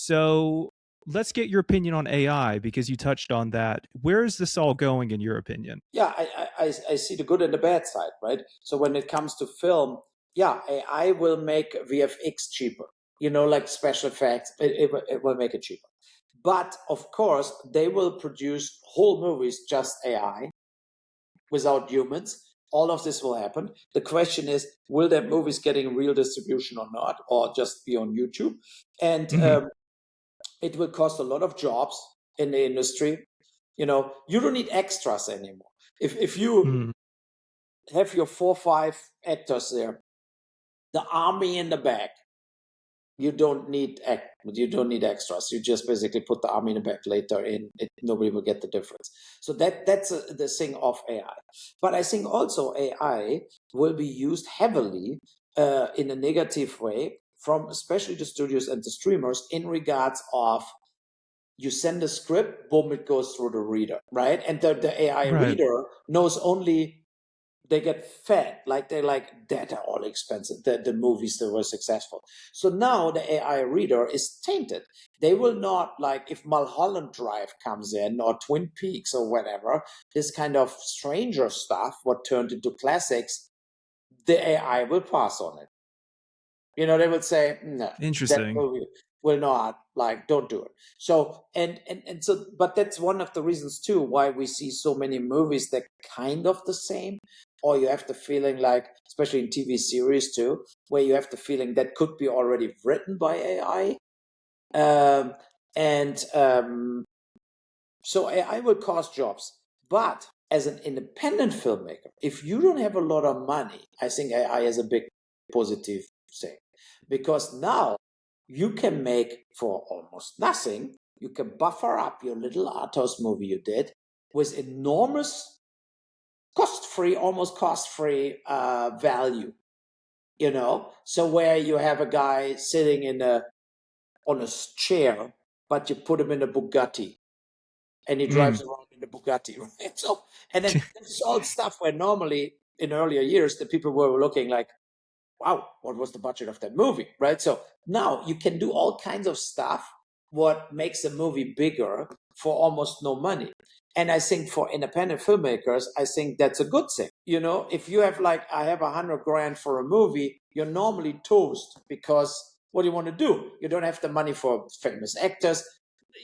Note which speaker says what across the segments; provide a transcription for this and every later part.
Speaker 1: So let's get your opinion on AI because you touched on that. Where is this all going in your opinion?
Speaker 2: Yeah, I see the good and the bad side, right? So when it comes to film, yeah, AI will make VFX cheaper, like special effects, it will make it cheaper. But of course, they will produce whole movies just AI without humans. All of this will happen. The question is, will that movies getting real distribution or not, or just be on YouTube? And it will cost a lot of jobs in the industry. You don't need extras anymore. If you have your 4 or 5 actors there, the army in the back, you don't need extras. You just basically put the army in the back later in it, nobody will get the difference. So that's the thing of AI. But I think also AI will be used heavily in a negative way from especially the studios and the streamers in regards of you send a script, boom, it goes through the reader, right? And the AI reader knows only they get fed, like they're like, that are all expensive, the movies that were successful. So now the AI reader is tainted. They will not, like if Mulholland Drive comes in or Twin Peaks or whatever, this kind of stranger stuff, what turned into classics, the AI will pass on it. They would say, no, that
Speaker 1: Interesting.
Speaker 2: movie will not, like, don't do it. So, and so, but that's one of the reasons too, why we see so many movies that kind of the same, or you have the feeling like, especially in TV series too, where you have the feeling that could be already written by AI. So AI will cost jobs, but as an independent filmmaker, if you don't have a lot of money, I think AI is a big positive thing. Because now you can make for almost nothing, you can buffer up your little art house movie you did with enormous almost cost-free value, So where you have a guy sitting on a chair, but you put him in a Bugatti and he drives around in the Bugatti, right? So, and then it's all stuff where normally in earlier years, the people were looking like, wow, what was the budget of that movie, right? So now you can do all kinds of stuff what makes a movie bigger for almost no money. And I think for independent filmmakers, I think that's a good thing. If you have like, I have 100 grand for a movie, you're normally toast because what do you want to do? You don't have the money for famous actors,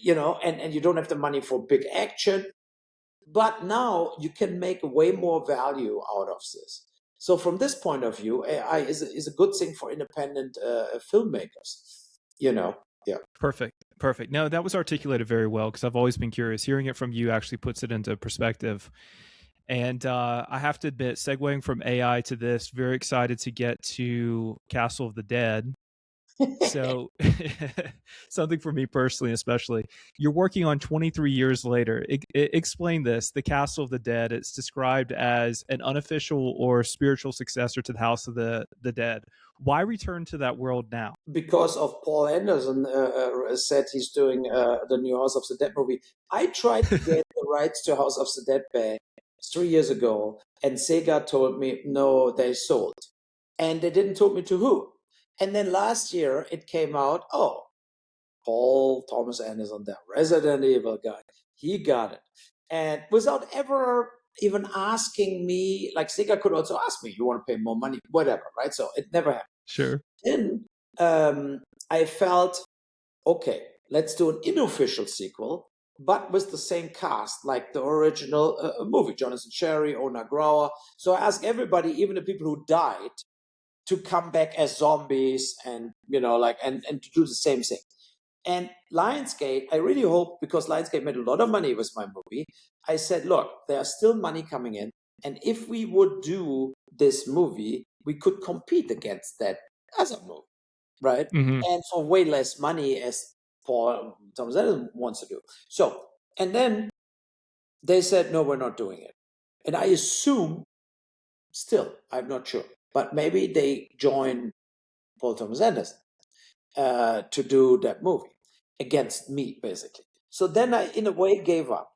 Speaker 2: and you don't have the money for big action. But now you can make way more value out of this. So from this point of view, AI is a good thing for independent filmmakers, Yeah.
Speaker 1: Perfect. No, that was articulated very well because I've always been curious. Hearing it from you actually puts it into perspective. And I have to admit, segueing from AI to this, very excited to get to Castle of the Dead. So something for me personally, especially, you're working on 23 years later. Explain this. The Castle of the Dead, it's described as an unofficial or spiritual successor to the House of the Dead. Why return to that world now?
Speaker 2: Because of Paul Anderson said he's doing the new House of the Dead movie. I tried to get the rights to House of the Dead back 3 years ago, and Sega told me, no, they sold. And they didn't tell me to who. And then last year it came out, oh, Paul Thomas Anderson, that Resident Evil guy, he got it. And without ever even asking me, like Sega could also ask me, you want to pay more money, whatever, right? So it never happened.
Speaker 1: Sure.
Speaker 2: Then I felt, okay, let's do an unofficial sequel, but with the same cast, like the original movie, Jonathan Cherry, Ona Grauer. So I asked everybody, even the people who died, to come back as zombies and, and to do the same thing. And Lionsgate, I really hope, because Lionsgate made a lot of money with my movie, I said, look, there's still money coming in. And if we would do this movie, we could compete against that other movie, right? And for way less money as Paul Thomas Anderson wants to do. So, and then they said, no, we're not doing it. And I assume, still, I'm not sure, but maybe they join Paul Thomas Anderson to do that movie against me, basically. So then I, in a way, gave up.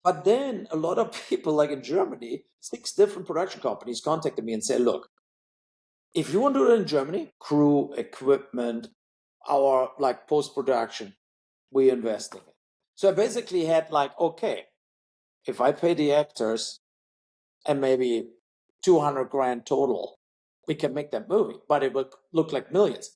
Speaker 2: But then a lot of people, like in Germany, 6 different production companies contacted me and said, look, if you want to do it in Germany, crew, equipment, our like post-production we invest in it. So I basically had like, okay, if I pay the actors and maybe 200 grand total, we can make that movie, but it will look like millions.